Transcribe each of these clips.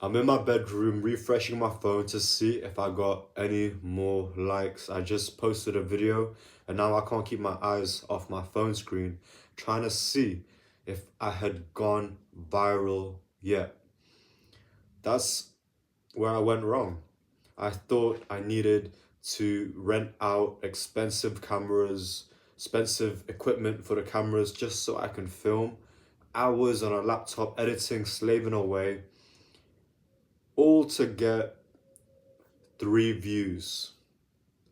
I'm in my bedroom refreshing my phone to see if I got any more likes. I just posted a video and now I can't keep my eyes off my phone screen trying to see if I had gone viral yet. That's where I went wrong. I thought I needed to rent out expensive cameras, expensive equipment for the cameras just so I can film hours on a laptop editing, slaving away, all to get 3 views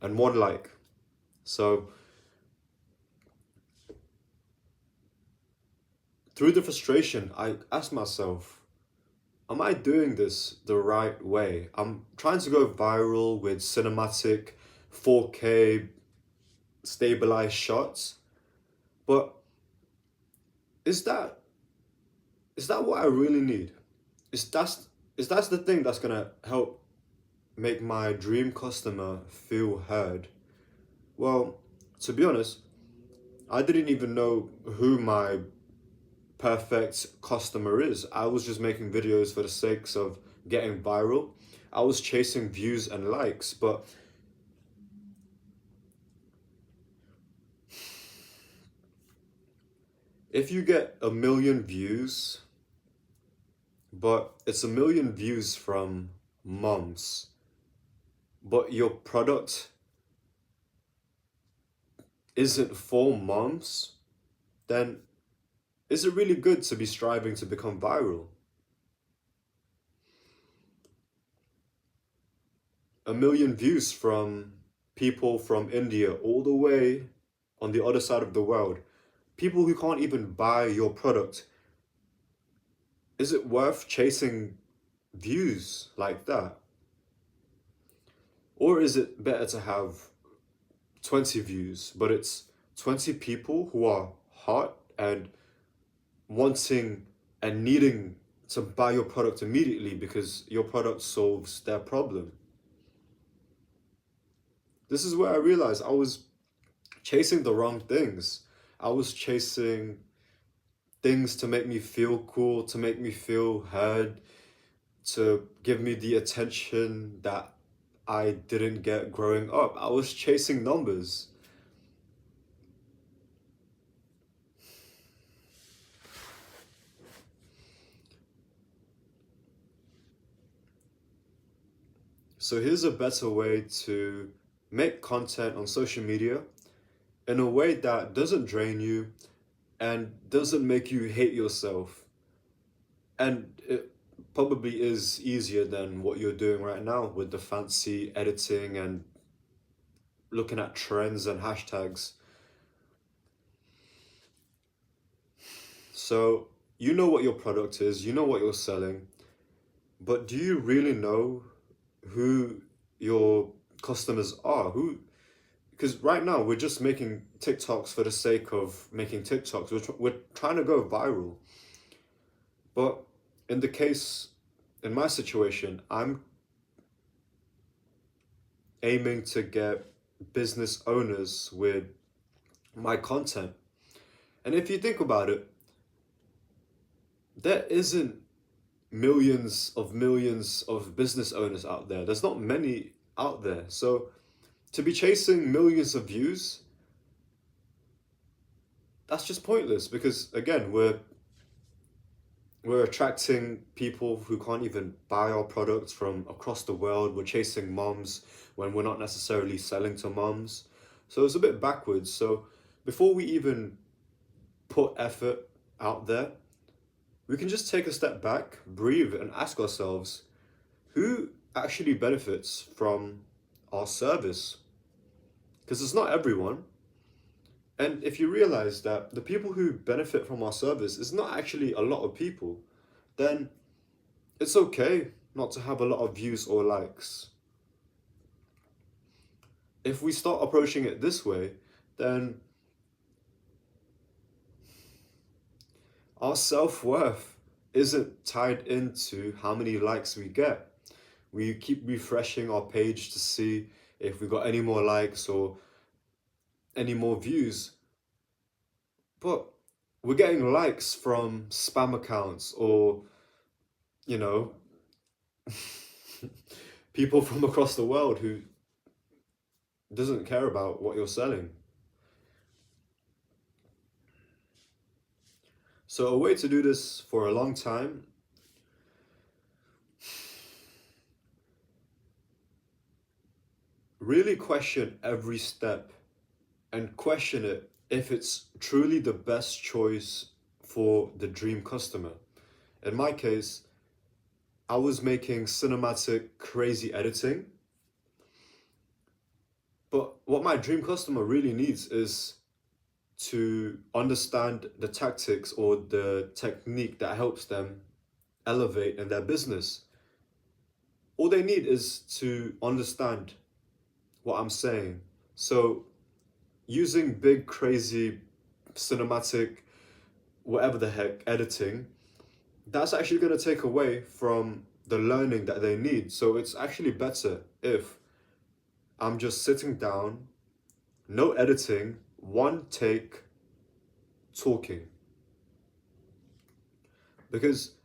and 1 like. So through the frustration, I asked myself, am I doing this the right way? I'm trying to go viral with cinematic 4K stabilized shots, but is that is that what I really need? Is that's is that the thing that's gonna help make my dream customer feel heard? Well, to be honest, I didn't even know who my perfect customer is. I was just making videos for the sakes of getting viral. I was chasing views and likes, but if you get 1 million views, but it's 1 million views from moms, but your product isn't for moms, then is it really good to be striving to become viral? 1 million views from people from India all the way on the other side of the world, people who can't even buy your product. Is it worth chasing views like that? Or is it better to have 20 views, but it's 20 people who are hot and wanting and needing to buy your product immediately because your product solves their problem? This is where I realized I was chasing the wrong things. I was chasing things to make me feel cool, to make me feel heard, to give me the attention that I didn't get growing up. I was chasing numbers. So here's a better way to make content on social media in a way that doesn't drain you and doesn't make you hate yourself. And it probably is easier than what you're doing right now with the fancy editing and looking at trends and hashtags. So you know what your product is, you know what you're selling, but do you really know who your customers are? Who, because right now we're just making TikToks for the sake of making TikToks. We're trying to go viral. But in the case, in my situation, I'm aiming to get business owners with my content. And if you think about it, there isn't millions of business owners out there. There's not many out there. So to be chasing millions of views, that's just pointless because again, we're attracting people who can't even buy our products from across the world. We're chasing moms when we're not necessarily selling to moms. So it's a bit backwards. So before we even put effort out there, we can just take a step back, breathe, and ask ourselves, who actually benefits from our service? Because it's not everyone. And if you realize that the people who benefit from our service is not actually a lot of people, then it's okay not to have a lot of views or likes. If we start approaching it this way, then our self-worth isn't tied into how many likes we get. We keep refreshing our page to see if we got any more likes or any more views. But we're getting likes from spam accounts or, you know, people from across the world who doesn't care about what you're selling. So a way to do this for a long time, really question every step and question it if it's truly the best choice for the dream customer. In my case, I was making cinematic, crazy editing, but what my dream customer really needs is to understand the tactics or the technique that helps them elevate in their business. All they need is to understand what I'm saying. So, using big, crazy, cinematic, whatever the heck, editing, that's actually going to take away from the learning that they need. So, it's actually better if I'm just sitting down, no editing, one take, talking. Because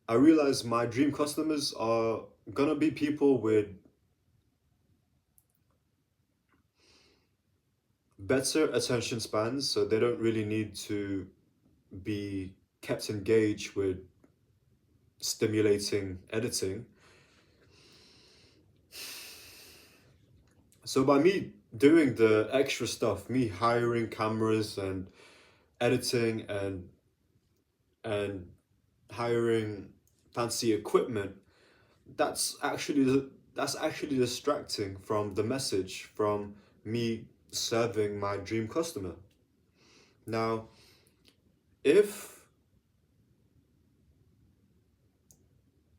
I realize my dream customers are gonna be people with better attention spans, so they don't really need to be kept engaged with stimulating editing. So by me doing the extra stuff, me hiring cameras and editing and hiring fancy equipment, that's actually distracting from the message, from me serving my dream customer. Now, if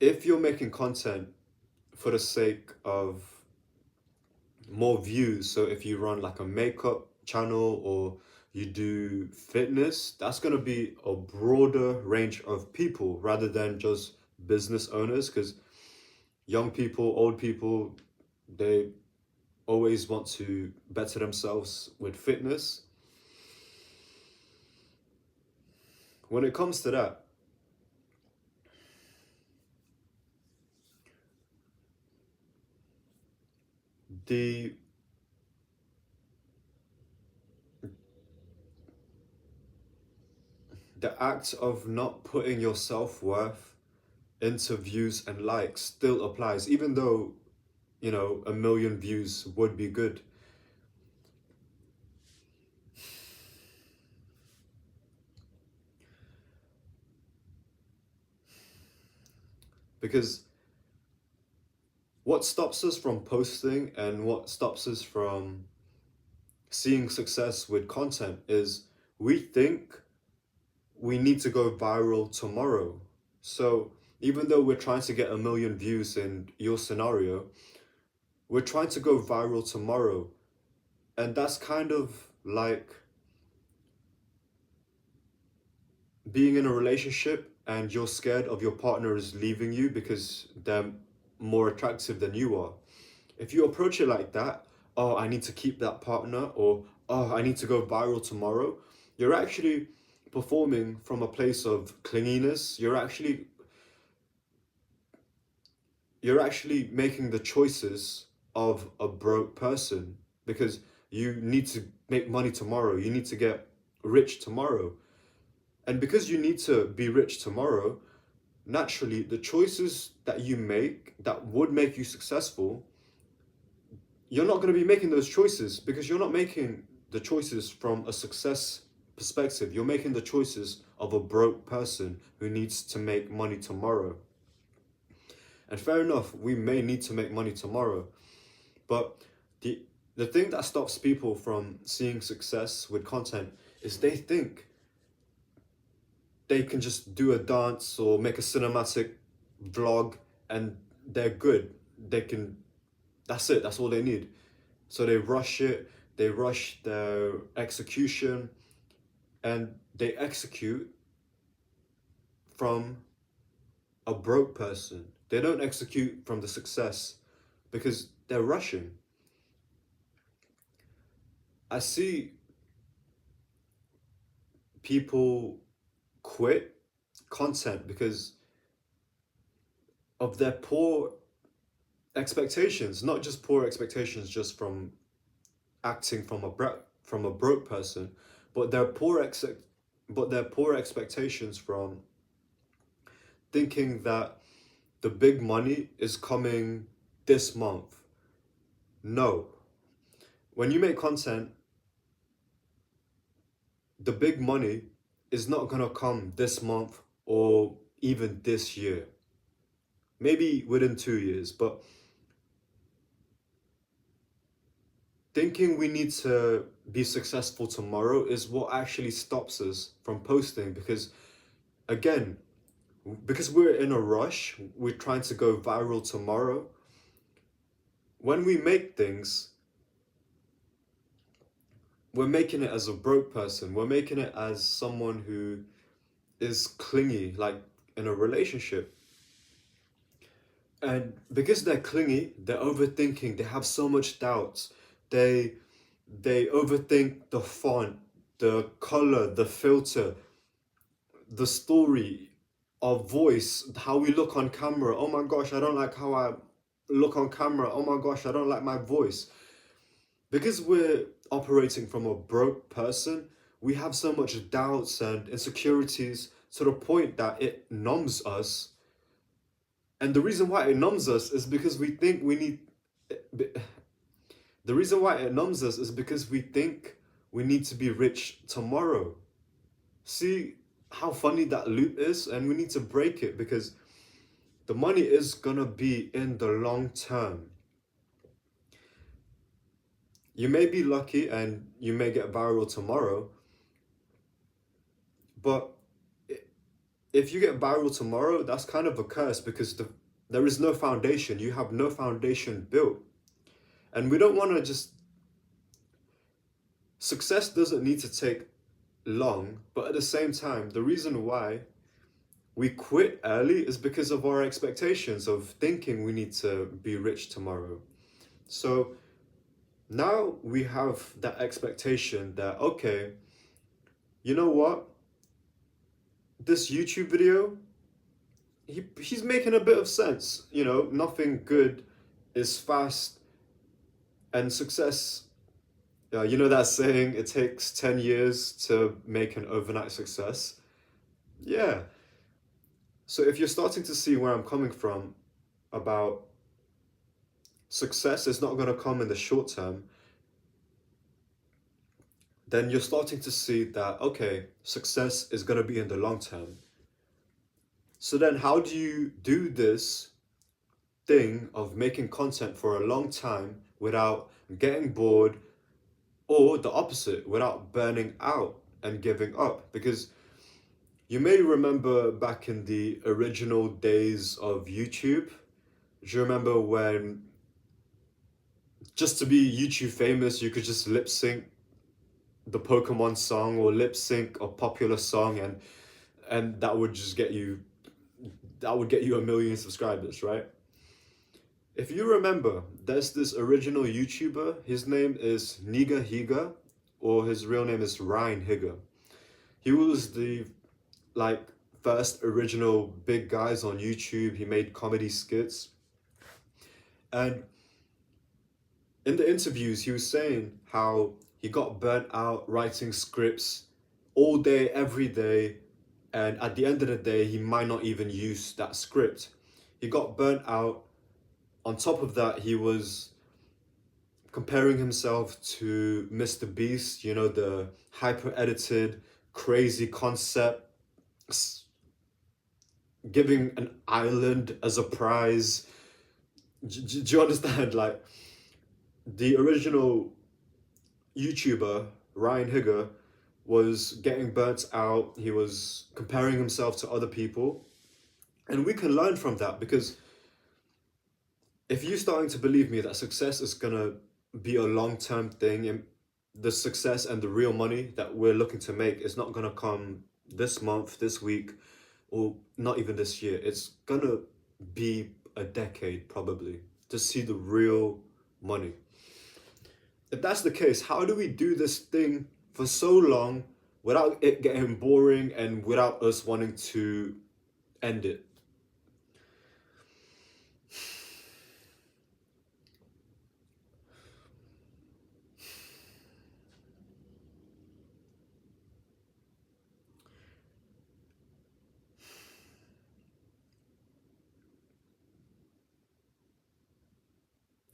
if you're making content for the sake of more views, so if you run like a makeup channel or you do fitness, that's going to be a broader range of people rather than just business owners, because young people, old people, they always want to better themselves with fitness. When it comes to that, the the act of not putting your self-worth into views and likes still applies, even though, you know, a million views would be good. Because what stops us from posting and what stops us from seeing success with content is we think we need to go viral tomorrow. So even though we're trying to get a million views in your scenario, we're trying to go viral tomorrow. And that's kind of like being in a relationship and you're scared of your partner is leaving you because they're more attractive than you are. If you approach it like that, oh, I need to keep that partner, or oh, I need to go viral tomorrow, you're actually performing from a place of clinginess. You're actually making the choices of a broke person because you need to make money tomorrow. You need to get rich tomorrow. And because you need to be rich tomorrow, naturally the choices that you make that would make you successful, you're not going to be making those choices because you're not making the choices from a success perspective. You're making the choices of a broke person who needs to make money tomorrow. And fair enough, we may need to make money tomorrow, but the the thing that stops people from seeing success with content is they think they can just do a dance or make a cinematic vlog and they're good. They can, that's it, that's all they need. So they rush it, they rush their execution, and they execute from a broke person. They don't execute from the success because they're rushing. I see people quit content because of their poor expectations, not just poor expectations just from acting from a broke person, but their poor expectations from thinking that the big money is coming this month. No. When you make content, the big money is not gonna come this month or even this year. Maybe within 2 years, but thinking we need to be successful tomorrow is what actually stops us from posting because, again, because we're in a rush, we're trying to go viral tomorrow. When we make things, we're making it as a broke person. We're making it as someone who is clingy, like in a relationship. And because they're clingy, they're overthinking, they have so much doubts. They they overthink the font, the color, the filter, the story, our voice, how we look on camera. Oh my gosh, I don't like how I look on camera. Oh my gosh, I don't like my voice. Because we're operating from a broke person, we have so much doubts and insecurities to the point that it numbs us. And the reason why it numbs us is because we think we need. The reason why it numbs us is because we think we need to be rich tomorrow. See how funny that loop is? And we need to break it because the money is gonna be in the long term. You may be lucky and you may get viral tomorrow, but if you get viral tomorrow, that's kind of a curse because there is no foundation. You have no foundation built. And we don't want to just. Success doesn't need to take long, but at the same time, the reason why we quit early is because of our expectations of thinking we need to be rich tomorrow. So now we have that expectation that, okay, you know what? This YouTube video, he's making a bit of sense. You know, nothing good is fast, and success. You know that saying, it takes 10 years to make an overnight success? Yeah. So if you're starting to see where I'm coming from about success is not going to come in the short term, then you're starting to see that, okay, success is going to be in the long term. So then how do you do this thing of making content for a long time without getting bored, or the opposite, without burning out and giving up? Because you may remember back in the original days of YouTube, do you remember when just to be YouTube famous, you could just lip sync the Pokemon song or lip sync a popular song, and that would get you 1 million subscribers, right? If you remember, there's this original YouTuber. His name is Niga Higa, or his real name is Ryan Higa. He was the like first original big guys on YouTube. He made comedy skits, and in the interviews, he was saying how he got burnt out writing scripts all day, every day, and at the end of the day, he might not even use that script. He got burnt out. On top of that, he was comparing himself to Mr. Beast, you know, the hyper edited, crazy concept, giving an island as a prize. Do you understand? Like, the original YouTuber, Ryan Higger, was getting burnt out. He was comparing himself to other people. And we can learn from that because if you're starting to believe me that success is going to be a long-term thing, and the success and the real money that we're looking to make is not going to come this month, this week, or not even this year. It's going to be a decade probably to see the real money. If that's the case, how do we do this thing for so long without it getting boring and without us wanting to end it?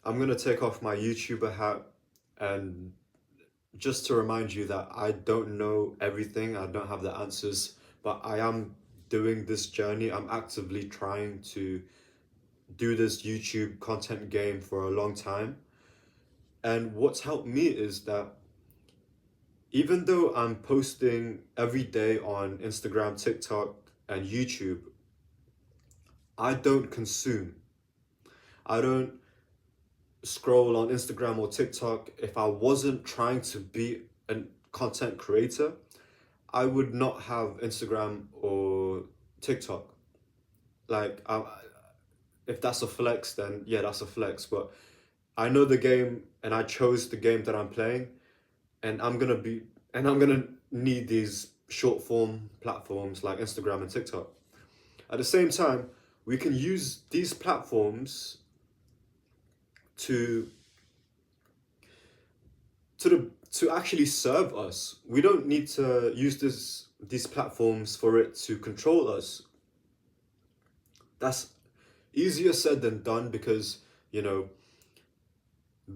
I'm gonna take off my YouTuber hat and just to remind you that I don't know everything, I don't have the answers, but I am doing this journey. I'm actively trying to do this YouTube content game for a long time. And what's helped me is that even though I'm posting every day on Instagram, TikTok, and YouTube, I don't consume. I don't scroll on Instagram or TikTok. If I wasn't trying to be a content creator, I would not have Instagram or TikTok. Like, if that's a flex, then yeah, that's a flex. But I know the game and I chose the game that I'm playing, and I'm gonna need these short form platforms like Instagram and TikTok. At the same time, we can use these platforms to to actually serve us. We don't need to use these platforms for it to control us. That's easier said than done because, you know,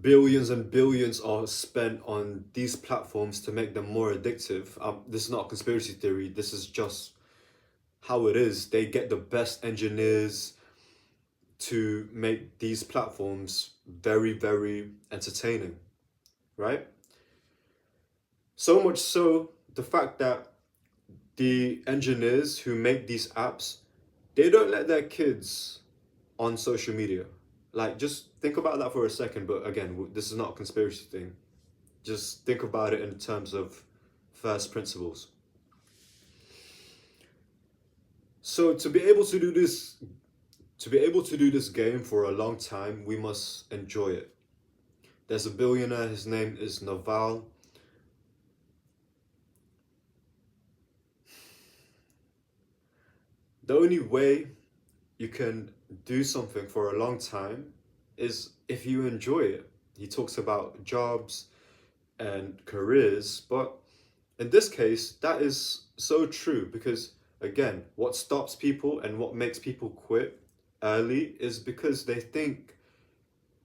billions and billions are spent on these platforms to make them more addictive. This is not a conspiracy theory. This is just how it is. They get the best engineers to make these platforms very, very entertaining, right? So much so, the fact that the engineers who make these apps, they don't let their kids on social media. Like, just think about that for a second. But again, this is not a conspiracy thing. Just think about it in terms of first principles. So to be able to do this game for a long time, we must enjoy it. There's a billionaire, his name is Naval. The only way you can do something for a long time is if you enjoy it. He talks about jobs and careers, but in this case, that is so true because, again, what stops people and what makes people quit early is because they think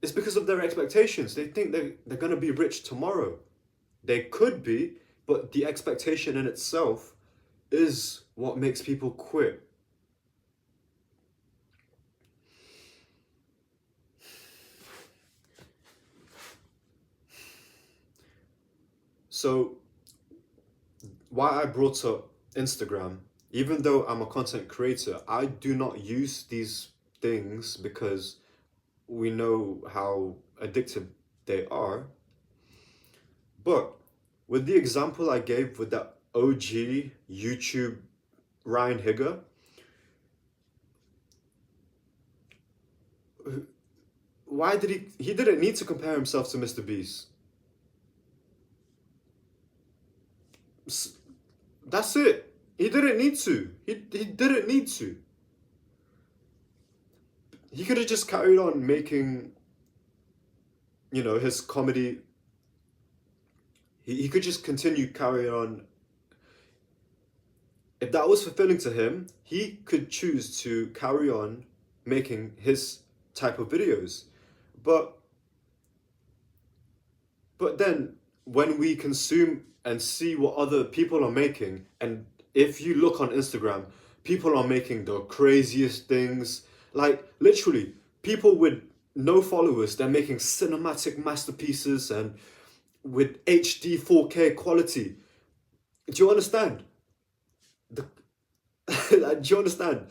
it's because of their expectations. They think they're going to be rich tomorrow. They could be, but the expectation in itself is what makes people quit. So, why I brought up Instagram, even though I'm a content creator, I do not use these things because we know how addictive they are. But with the example I gave with that OG YouTube Ryan Higger, why did he didn't need to compare himself to Mr. Beast. That's it. He didn't need to. He didn't need to. He could have just carried on making, his comedy. He could just continue carrying on. If that was fulfilling to him, he could choose to carry on making his type of videos. But but then when we consume and see what other people are making, and if you look on Instagram, people are making the craziest things. Like literally, people with no followers, they're making cinematic masterpieces and with HD 4K quality. Do you understand? The, do you understand?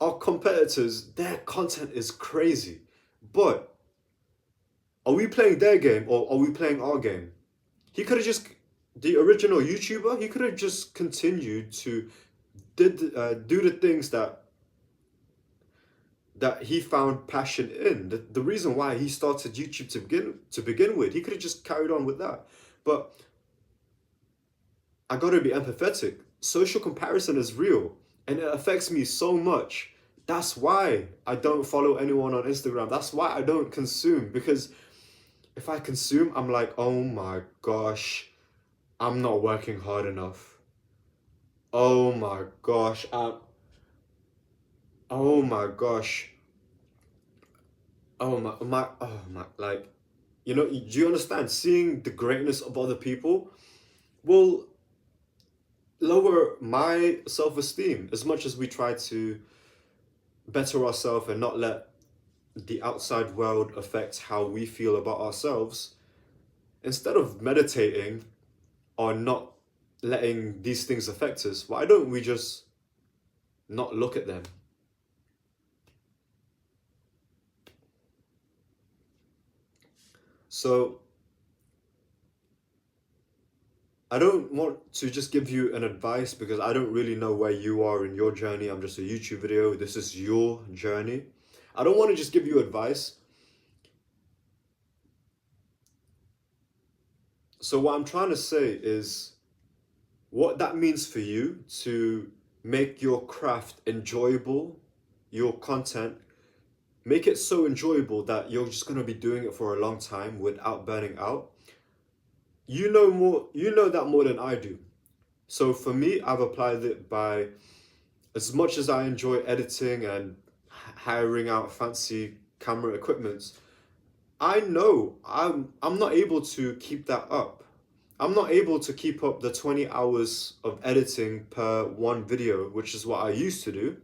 Our competitors, their content is crazy. But are we playing their game or are we playing our game? He could have just, the original YouTuber, he could have just continued to do the things that he found passion in. The reason why he started YouTube to begin with, he could have just carried on with that. But I gotta be empathetic. Social comparison is real and it affects me so much. That's why I don't follow anyone on Instagram. That's why I don't consume. Because if I consume, I'm like, oh my gosh, I'm not working hard enough. Oh my gosh, oh my gosh, like, do you understand? Seeing the greatness of other people will lower my self-esteem as much as we try to better ourselves and not let the outside world affect how we feel about ourselves. Instead of meditating on not letting these things affect us, why don't we just not look at them? So I don't want to just give you an advice because I don't really know where you are in your journey. I'm just a YouTube video. This is your journey. I don't want to just give you advice. So what I'm trying to say is what that means for you to make your craft enjoyable, your content, make it so enjoyable that you're just going to be doing it for a long time without burning out. You know that more than I do. So for me, I've applied it by, as much as I enjoy editing and hiring out fancy camera equipments, I know I'm not able to keep that up. I'm not able to keep up the 20 hours of editing per one video, which is what I used to do.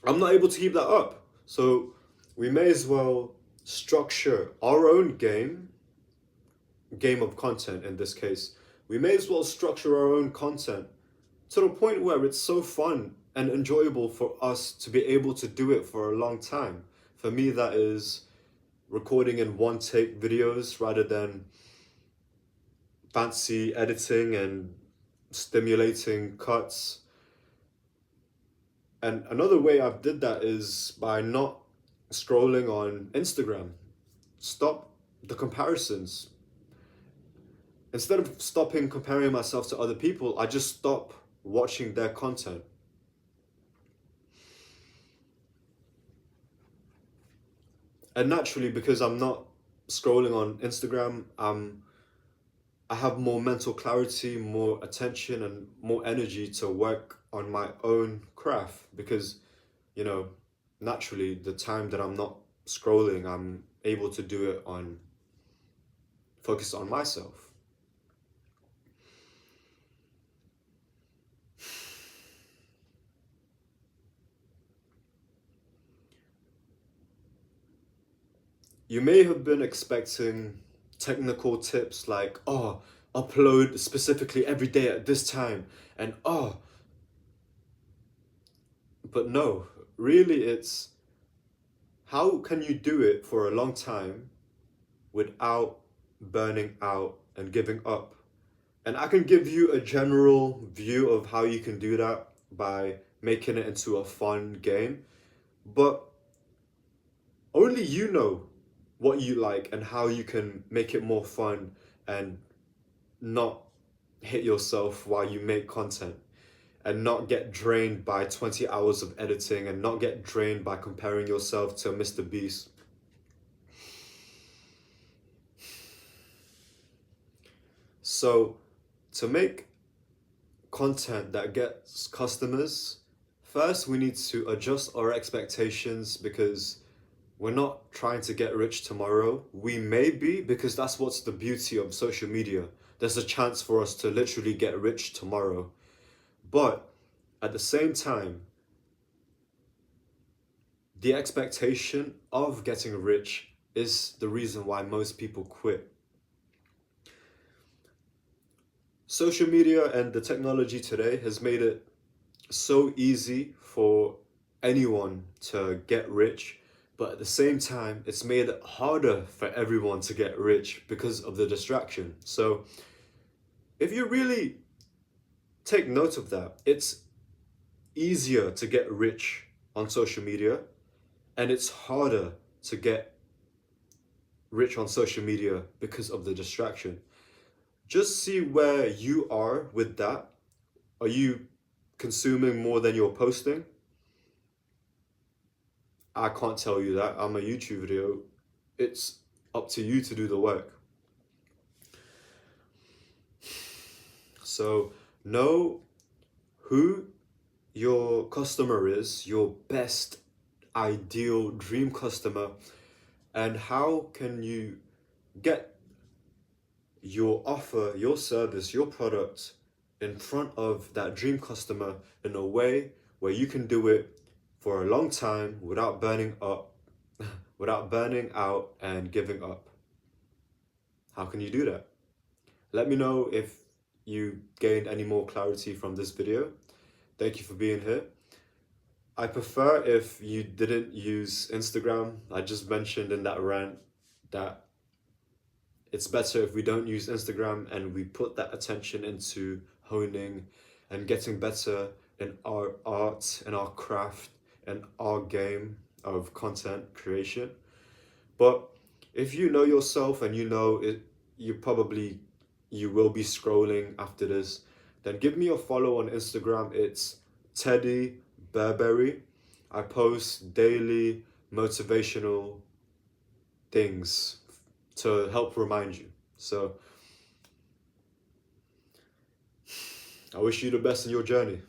I'm not able to keep that up. So we may as well structure our own game of content in this case. We may as well structure our own content to the point where it's so fun and enjoyable for us to be able to do it for a long time. For me, that is recording in one take videos rather than fancy editing and stimulating cuts. And another way I've did that is by not scrolling on Instagram. Stop the comparisons. Instead of stopping comparing myself to other people, I just stop watching their content. And naturally, because I'm not scrolling on Instagram, I have more mental clarity, more attention, and more energy to work on my own craft because, you know, naturally, the time that I'm not scrolling, I'm able to do it on focus on myself. You may have been expecting technical tips like, oh, upload specifically every day at this time, and but no, really, it's how can you do it for a long time without burning out and giving up? And I can give you a general view of how you can do that by making it into a fun game, but only you know what you like and how you can make it more fun and not hit yourself while you make content and not get drained by 20 hours of editing and not get drained by comparing yourself to Mr. Beast. So, to make content that gets customers, first we need to adjust our expectations because we're not trying to get rich tomorrow. We may be, because that's what's the beauty of social media. There's a chance for us to literally get rich tomorrow. But at the same time, the expectation of getting rich is the reason why most people quit. Social media and the technology today has made it so easy for anyone to get rich, but at the same time, it's made it harder for everyone to get rich because of the distraction. So, if you really take note of that, it's easier to get rich on social media, and it's harder to get rich on social media because of the distraction. Just see where you are with that. Are you consuming more than you're posting? I can't tell you that. I'm a YouTube video. It's up to you to do the work. So know who your customer is, your best ideal dream customer, and how can you get your offer, your service, your product in front of that dream customer in a way where you can do it for a long time without burning up, without burning out and giving up. How can you do that? Let me know if you gained any more clarity from this video. Thank you for being here. I prefer if you didn't use Instagram. I just mentioned in that rant that it's better if we don't use Instagram and we put that attention into honing and getting better in our art and our craft and our game of content creation. But if you know yourself and you know it, you will be scrolling after this, then give me a follow on Instagram. It's Teddy Burberry. I post daily motivational things to help remind you. So I wish you the best in your journey.